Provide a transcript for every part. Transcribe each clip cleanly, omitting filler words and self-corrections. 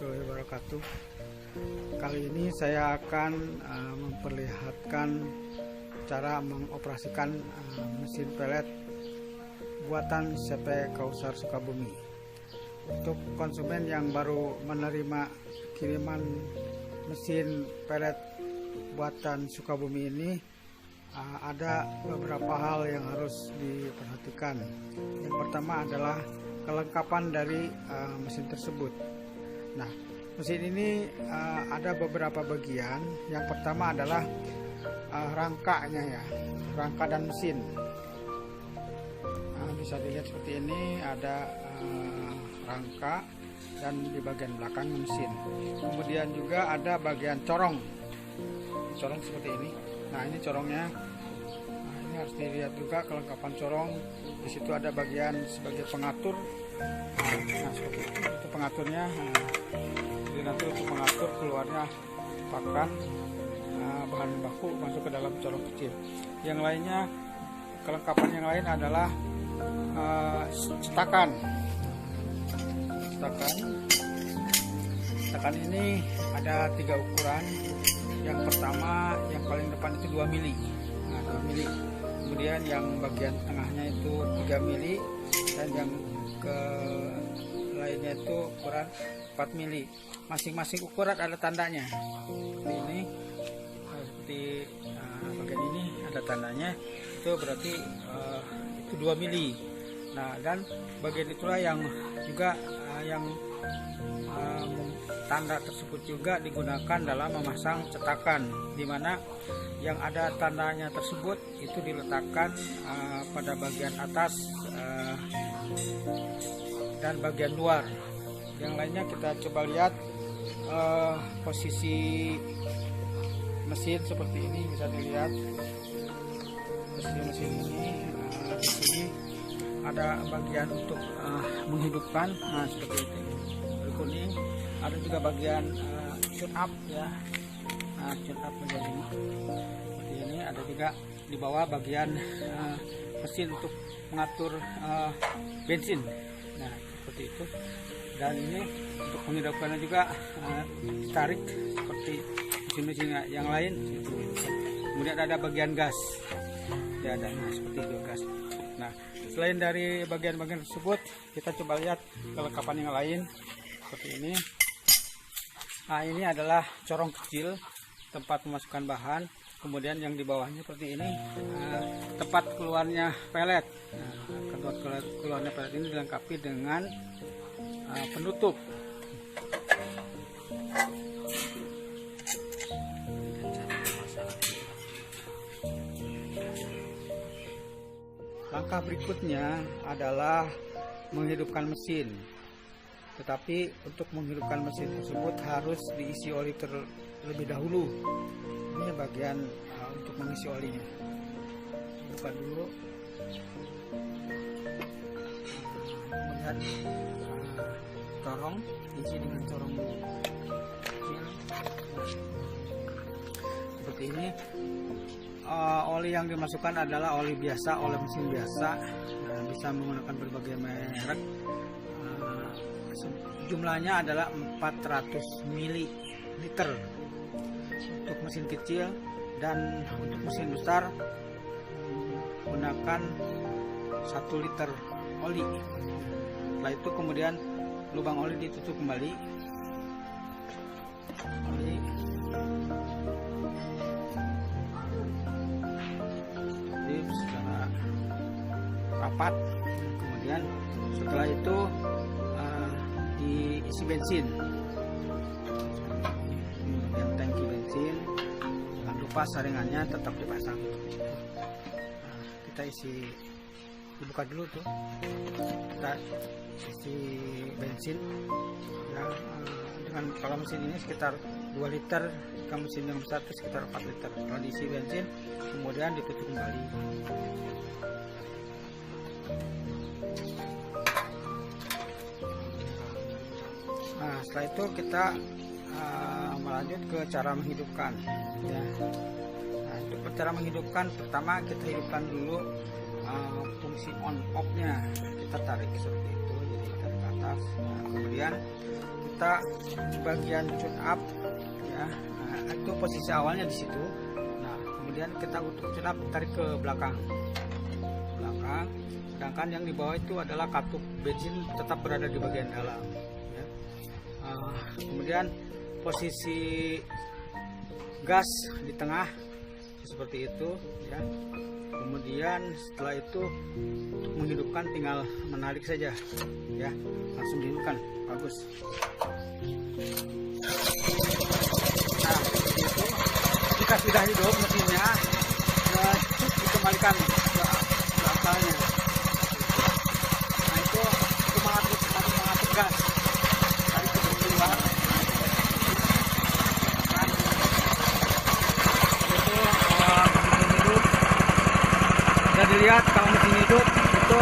warahmatullahi wabarakatuh. Kali ini saya akan memperlihatkan cara mengoperasikan mesin pelet buatan CP Kausar Sukabumi. Untuk konsumen yang baru menerima kiriman mesin pelet buatan Sukabumi ini, ada beberapa hal yang harus diperhatikan. Yang pertama adalah kelengkapan dari mesin tersebut. Nah, mesin ini ada beberapa bagian. Yang pertama adalah rangkanya, ya, rangka dan mesin. Bisa dilihat seperti ini, ada rangka dan di bagian belakang mesin. Kemudian juga ada bagian corong seperti ini. Nah, ini corongnya. Nah, ini harus dilihat juga kelengkapan corong. Di situ ada bagian sebagai pengatur. Nah, seperti itu pengaturnya. Jadi nanti untuk mengatur keluarnya pakan bahan baku masuk ke dalam corong kecil. Yang lainnya, kelengkapan yang lain adalah cetakan. Cetakan ini ada 3 ukuran. Yang pertama, yang paling depan itu 2 mili. Nah, 2 mili. Kemudian yang bagian tengahnya itu 3 mili dan yang ke lainnya itu ukuran 4 mili. Masing-masing ukuran ada tandanya. Seperti ini. Seperti bagian ini ada tandanya. Itu berarti itu 2 mili. Nah, dan bagian itulah yang juga yang tanda tersebut juga digunakan dalam memasang cetakan, di mana yang ada tandanya tersebut itu diletakkan pada bagian atas dan bagian luar. Yang lainnya kita coba lihat posisi mesin seperti ini, bisa dilihat posisi mesin ini. Di sini ada bagian untuk menghidupkan, nah seperti itu, kuning. Ada juga bagian tune up, ya, tune up bagian ini. Seperti ini. Ada juga di bawah bagian mesin untuk mengatur bensin. Nah, seperti itu. Dan ini untuk menghidupkannya juga ditarik seperti mesin-mesin yang lain. Kemudian ada bagian gas, ya, ada seperti itu gas. Nah, selain dari bagian-bagian tersebut, kita coba lihat kelengkapan yang lain seperti ini. Nah, ini adalah corong kecil, tempat memasukkan bahan. Kemudian yang di bawahnya seperti ini, tempat keluarnya pelet. Nah, tempat keluarnya pelet ini dilengkapi dengan penutup. Langkah berikutnya adalah menghidupkan mesin. Tetapi untuk menghidupkan mesin tersebut harus diisi oli terlebih dahulu. Ini bagian untuk mengisi olinya. Buka dulu. Kemudian corong, isi dengan corong kecil. Seperti ini. Oli yang dimasukkan adalah oli biasa, oli mesin biasa. Bisa menggunakan berbagai merek. Jumlahnya adalah 400 ml untuk mesin kecil, dan untuk mesin besar gunakan 1 liter oli. Setelah itu kemudian lubang oli ditutup kembali. Oli secara rapat. Kemudian setelah itu diisi bensin, kemudian tangki bensin. Jangan lupa saringannya tetap dipasang. Kita isi, dibuka dulu tuh, kita isi bensin, ya, dengan kalau mesin ini sekitar 2 liter, jika mesin yang besar itu sekitar 4 liter. Setelah diisi bensin, kemudian ditutup kembali. Nah, setelah itu kita melanjut ke cara menghidupkan, ya. Nah, untuk cara menghidupkan, pertama kita hidupkan dulu fungsi on off nya. Kita tarik seperti itu, jadi tarik ke atas. Nah, kemudian kita bagian tune up ya. Nah, itu posisi awalnya di situ. Nah, kemudian kita untuk tune up tarik ke belakang, sedangkan yang di bawah itu adalah katup bensin tetap berada di bagian dalam ya. Kemudian posisi gas di tengah seperti itu ya. Kemudian setelah itu untuk menghidupkan tinggal menarik saja ya, langsung dihidupkan. Bagus. Nah, seperti itu. Jika sudah hidup mesinnya, dikembalikan ke asalnya. Nah, itu mengatur gas dari keluar. Dilihat kalau mesin hidup itu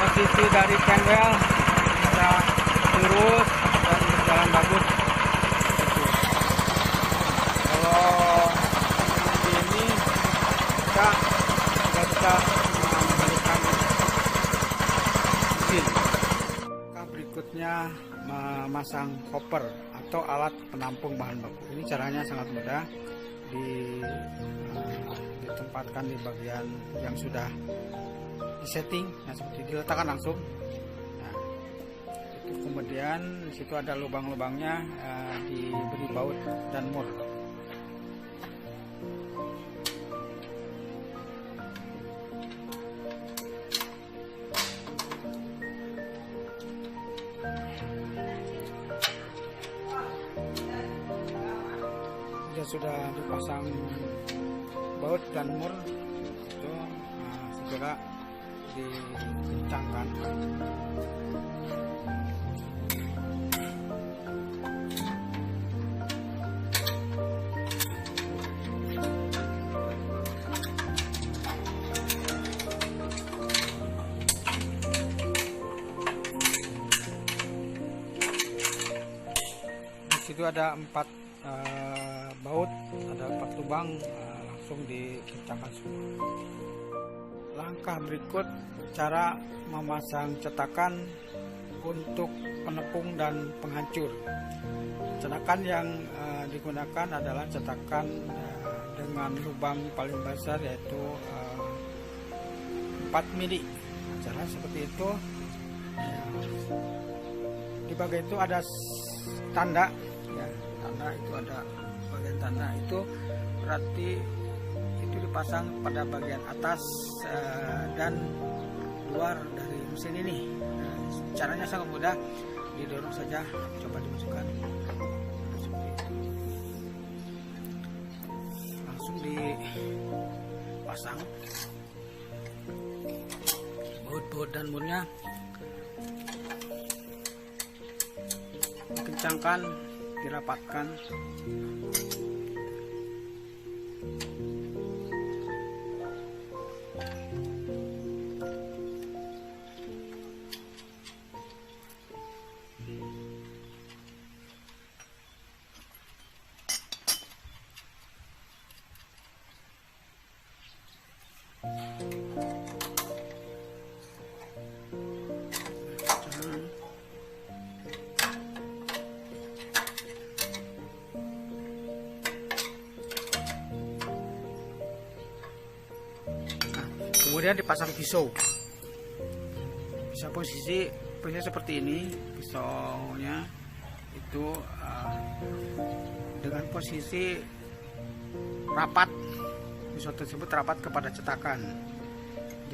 posisi dari cambel bisa lurus dan berjalan bagus. Kalau ini kita sudah bisa mengalihkan mesin. Berikutnya memasang hopper atau alat penampung bahan baku. Ini caranya sangat mudah. Ditempatkan di bagian yang sudah disetting, nah seperti diletakkan langsung. Nah, itu kemudian di situ ada lubang-lubangnya, diberi baut dan mur. Sudah dipasang baut dan mur itu segera dikencangkan. Di situ ada 4 baut, ada 4 lubang, langsung dikencangkan semua. Langkah berikut cara memasang cetakan untuk penepung dan penghancur. Cetakan yang digunakan adalah cetakan dengan lubang paling besar, yaitu 4 mili. Cara seperti itu. Di bagian itu ada tanda ya, tanda itu ada bagian tanda itu berarti itu dipasang pada bagian atas dan luar dari mesin ini. Caranya sangat mudah, didorong saja, coba dimasukkan seperti itu, langsung dipasang baut-baut dan murnya, dikencangkan, dirapatkan. Kemudian dipasang pisau. Bisa posisi seperti ini, pisaunya itu dengan posisi rapat. Pisau tersebut rapat kepada cetakan.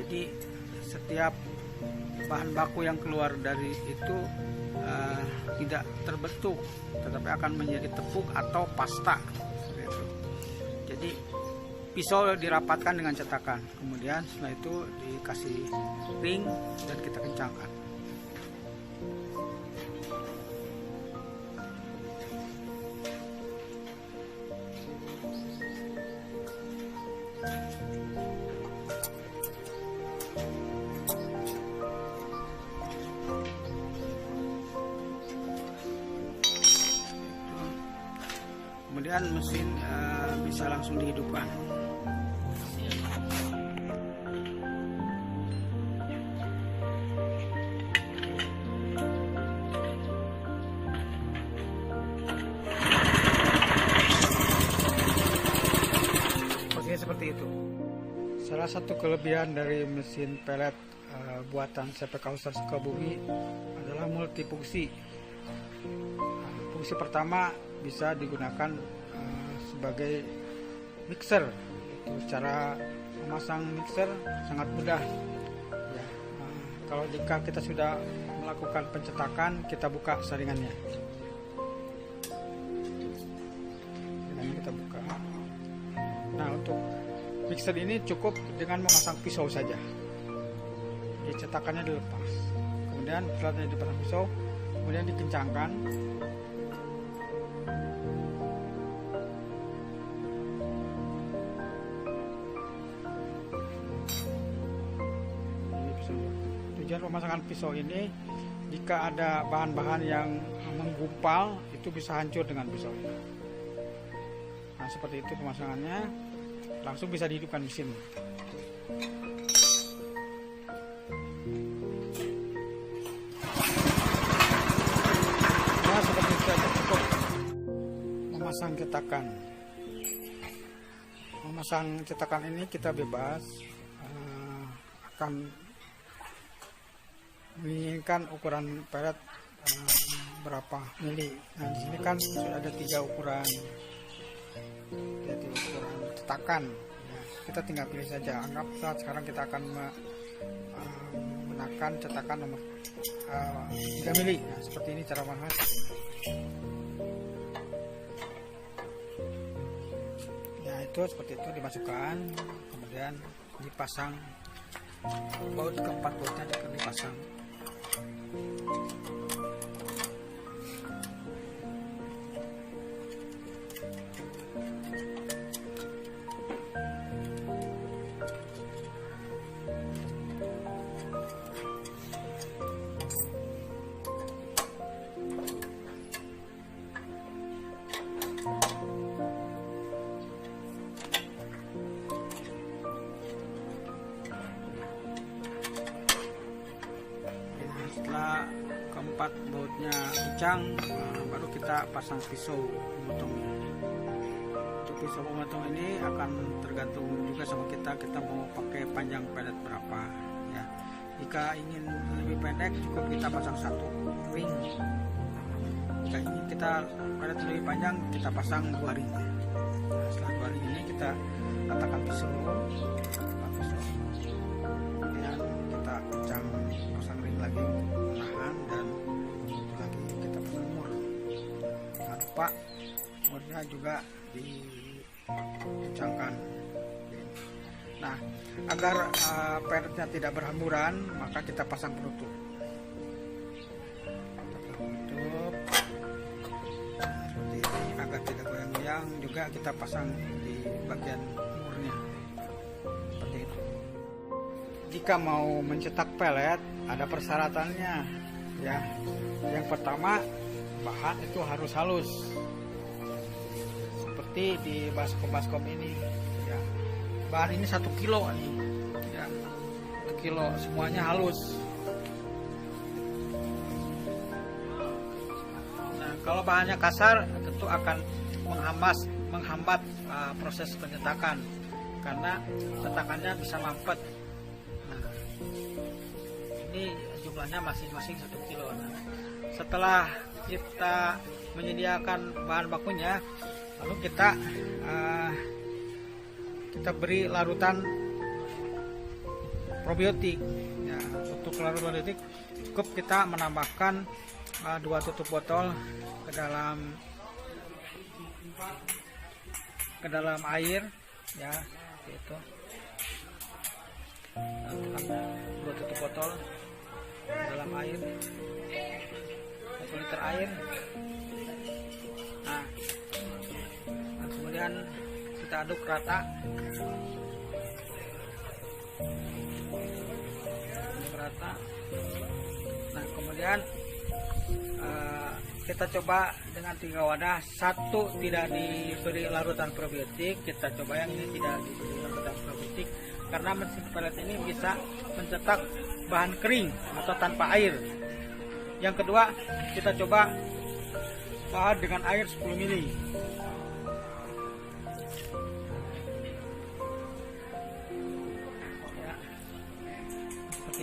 Jadi setiap bahan baku yang keluar dari itu tidak terbentuk, tetapi akan menjadi tepung atau pasta. Jadi pisau dirapatkan dengan cetakan, kemudian setelah itu dikasih ring dan kita kencangkan. Kemudian mesin bisa langsung dihidupkan. Salah satu kelebihan dari mesin pelet buatan CP Kauser Sukabumi adalah multifungsi. Fungsi pertama bisa digunakan sebagai mixer. Cara memasang mixer sangat mudah. Ya, kalau jika kita sudah melakukan pencetakan, kita buka saringannya. Kita buka. Nah, untuk mixer ini cukup dengan memasang pisau saja. Jadi cetakannya dilepas. Kemudian setelah dipasang pisau, kemudian dikencangkan. Tujuan pemasangan pisau ini, jika ada bahan-bahan yang menggumpal, itu bisa hancur dengan pisau ini. Nah, seperti itu pemasangannya, langsung bisa dihidupkan mesin. Nah, seperti itu saja cukup memasang cetakan. Memasang cetakan ini kita bebas, akan menginginkan ukuran pelet berapa mili. Nah, di sini kan sudah ada 3 ukuran. Jadi ukuran cetakan ya, kita tinggal pilih saja. Anggap saat sekarang kita akan menggunakan cetakan nomor 3 mili. Nah, seperti ini cara menghas. Nah, itu seperti itu dimasukkan, kemudian dipasang baut keempat, bautnya dipasang. Setelah keempat bautnya kencang, baru kita pasang pisau memotongnya. Untuk pisau memotong ini akan tergantung juga sama kita mau pakai panjang pelet berapa ya. Jika ingin lebih pendek, cukup kita pasang 1 ring. Jika ingin kita pelet lebih panjang, kita pasang 2 ring. Nah, setelah 2 ring ini kita letakkan pisau, kemudian kita kencang, pasang ring lagi menahan, dan lagi kita pasang mur. Jangan lupa murnya juga dikencangkan. Nah, agar peletnya tidak berhamburan, maka kita pasang penutup. Nah, seperti ini, agar tidak goyang-goyang, juga kita pasang di bagian murnya. Seperti itu. Jika mau mencetak pelet, ada persyaratannya ya. Yang pertama, bahan itu harus halus, seperti di baskom ini ya. Bahan ini 1 kilo nih ya, 1 kilo semuanya halus. Nah, kalau bahannya kasar tentu akan menghambat proses pencetakan, karena cetakannya bisa mampet. Ini jumlahnya masing-masing 1 kilo. Nah, setelah kita menyediakan bahan bakunya, lalu kita beri larutan probiotik ya. Untuk larutan probiotik cukup kita menambahkan 2 tutup botol ke dalam air ya, itu 2 tutup botol dalam air, 1 liter air. Nah, kemudian kita aduk rata. Nah, kemudian kita coba dengan 3 wadah. 1 tidak diberi larutan probiotik, kita coba yang ini tidak diberi larutan probiotik, karena mesin pelet ini bisa mencetak bahan kering atau tanpa air. Yang kedua, kita coba bahan dengan air 10 mili.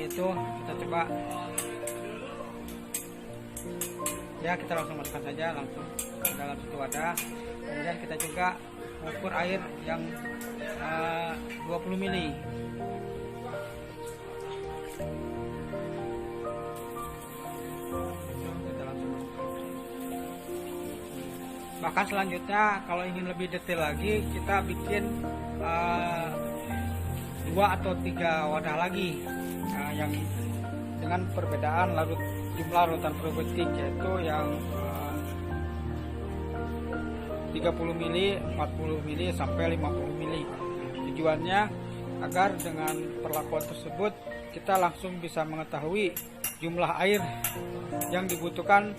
itu kita coba ya, kita langsung masukkan saja langsung ke dalam satu wadah. Kemudian kita juga mengukur air yang 20 mili. Bahkan selanjutnya kalau ingin lebih detail lagi, kita bikin 2 atau 3 wadah lagi yang dengan perbedaan jumlah larutan probiotik, yaitu yang 30 mili, 40 mili sampai 50 mili. Tujuannya agar dengan perlakuan tersebut kita langsung bisa mengetahui jumlah air yang dibutuhkan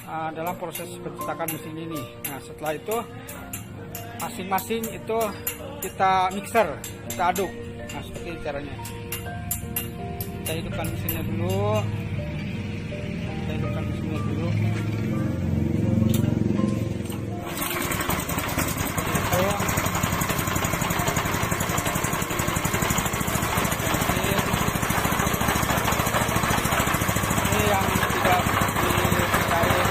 dalam proses pencetakan mesin ini. Nah, setelah itu masing-masing itu kita mixer, kita aduk. Nah, seperti caranya. Kita hidupkan mesinnya dulu. Ini yang tidak dicair.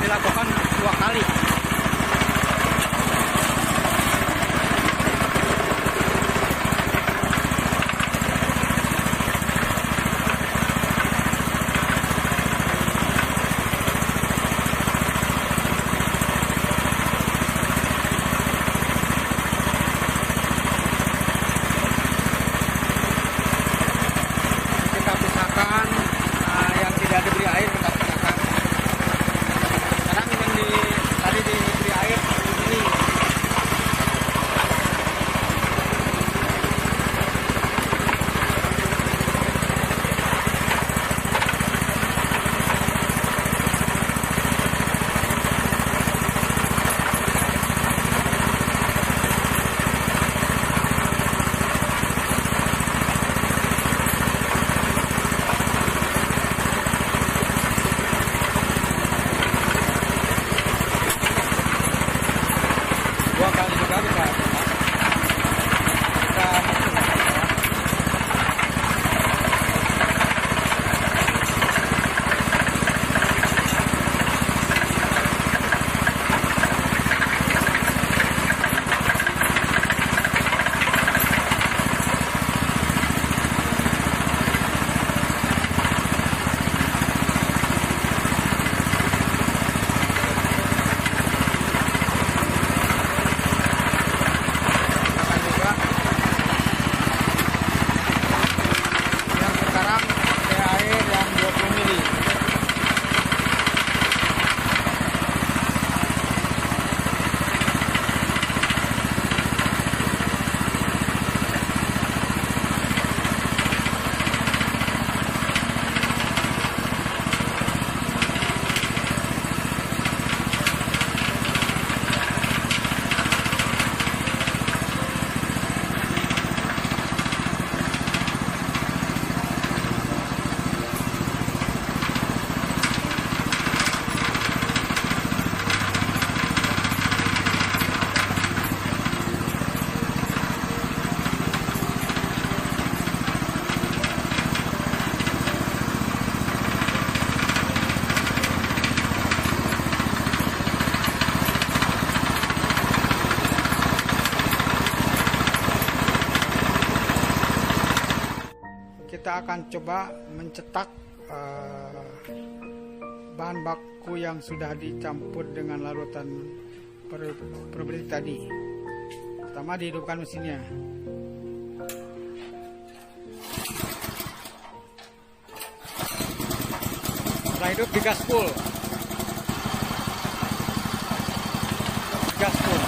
Dilakukan 2 kali. Kita pisahkan yang tidak diberi air, kita pisahkan. Tadi diberi air ini. Kita akan coba mencetak bahan baku yang sudah dicampur dengan larutan probiotik tadi. Pertama, dihidupkan mesinnya. Setelah hidup, digas full. Gas full.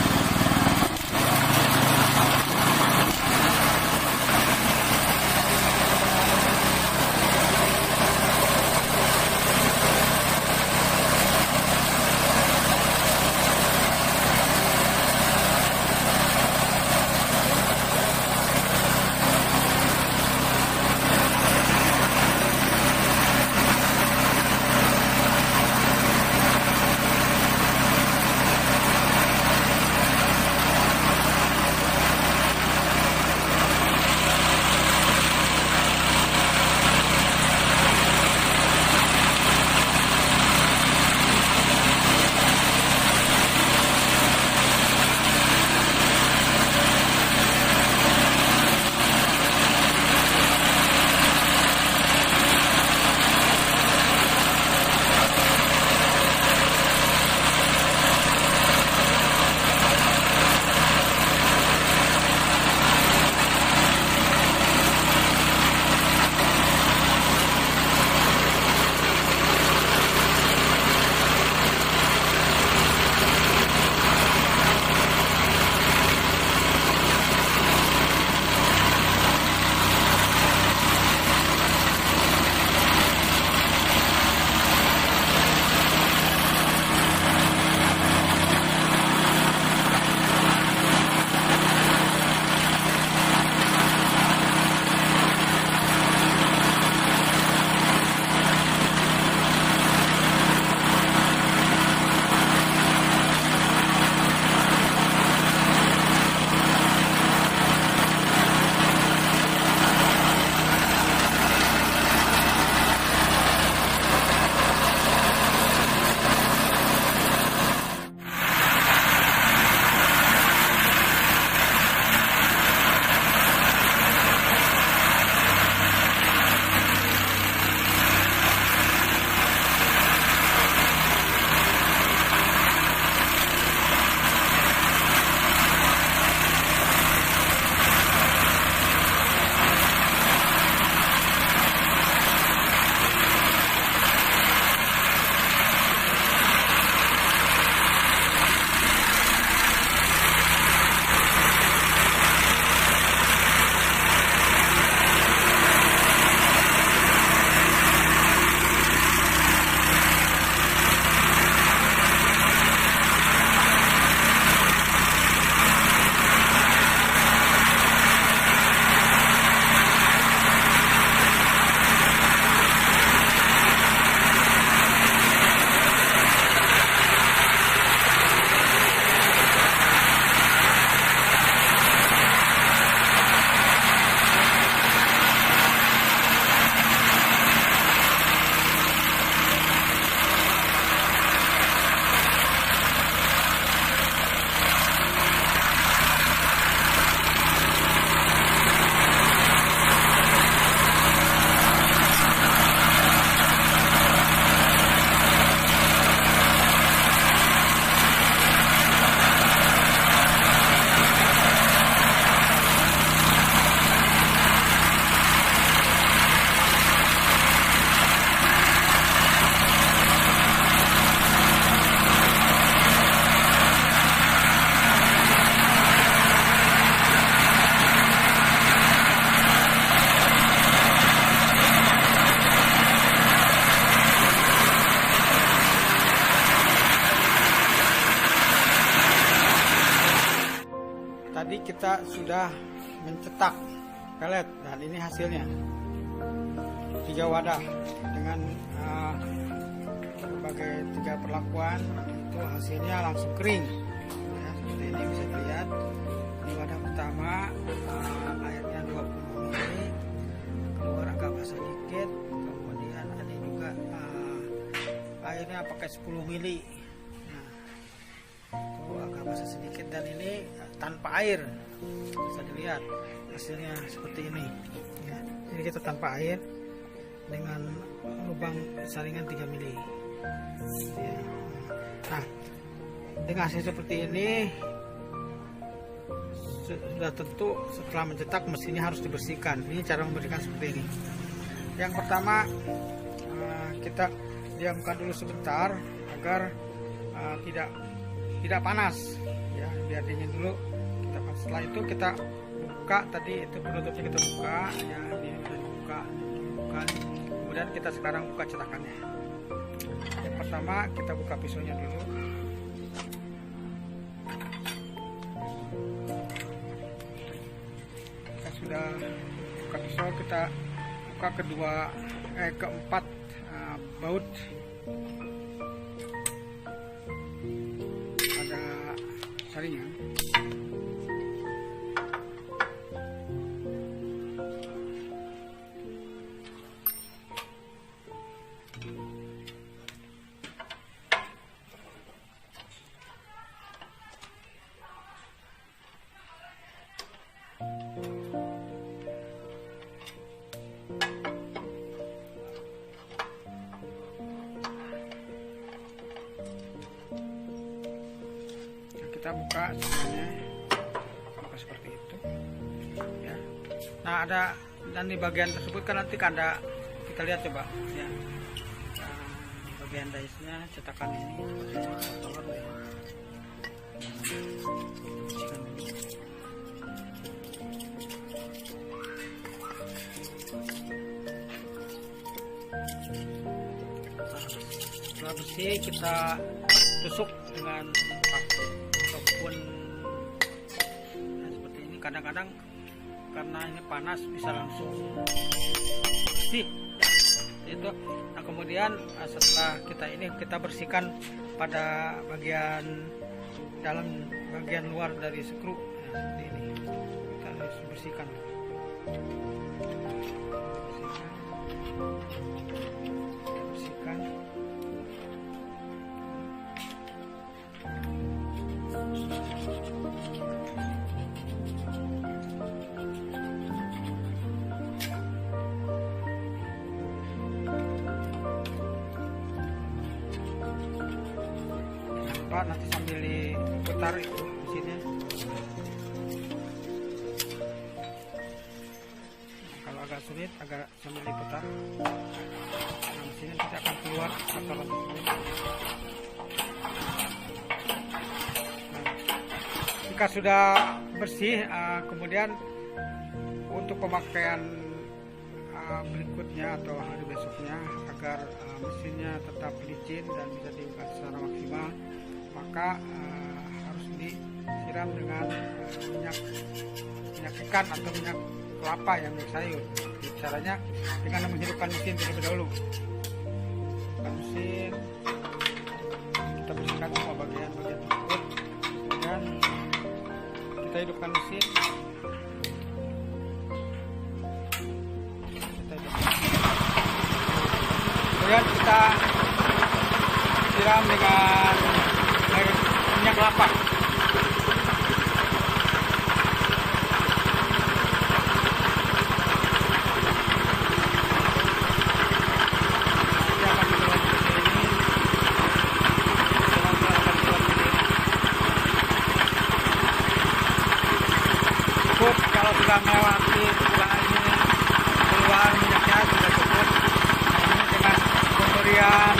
kita sudah mencetak pelet dan ini hasilnya 3 wadah dengan berbagai 3 perlakuan. Itu hasilnya langsung kering ya, seperti ini bisa dilihat. Di wadah pertama airnya 20 ml, keluar agak basah dikit. Kemudian ada juga airnya pakai 10 ml. Itu agak basah sedikit, dan ini tanpa air, bisa dilihat hasilnya seperti ini ya. Ini kita tanpa air dengan lubang saringan 3 mili ya. Nah, dengan hasil seperti ini sudah tentu setelah mencetak mesinnya harus dibersihkan. Ini cara membersihkan seperti ini. Yang pertama, kita diamkan dulu sebentar agar tidak panas ya, biar dingin dulu. Setelah itu kita buka, tadi itu penutupnya kita buka ya, ini sudah dibuka. Kemudian kita sekarang buka cetakannya. Yang pertama kita buka pisaunya dulu. Kita sudah buka pisau, kita buka keempat baut. Ada saringan. Kita buka semuanya, buka seperti itu ya. Nah, ada, dan di bagian tersebut kan nanti ada, kita lihat coba ya, bagian daisnya cetakan ini seperti ini, setelah bersih kita tusuk dengan plastik ataupun seperti ini. Kadang-kadang karena ini panas bisa langsung bersih itu. Nah, kemudian setelah kita bersihkan pada bagian dalam, bagian luar dari skru ya, seperti ini kita harus bersihkan. Nanti sambil diputar itu mesinnya. Kalau agak sulit, agak sambil diputar, nah, mesinnya tidak akan keluar kotoran tersebut. Jika sudah bersih, kemudian untuk pemakaian berikutnya atau hari besoknya, agar mesinnya tetap licin dan bisa dibuka secara maksimal, maka harus disiram dengan minyak ikan atau minyak kelapa yang sayur. Caranya dengan menghidupkan mesin terlebih dahulu. Mesin kita bersihkan semua bagian-bagian tersebut, kemudian kita hidupkan mesin. Kemudian kita siram dengan minyak kelapa. Cukup kalau sudah melewati setelah ini keluar minyaknya sudah cukup. Nah, ini dengan pemberian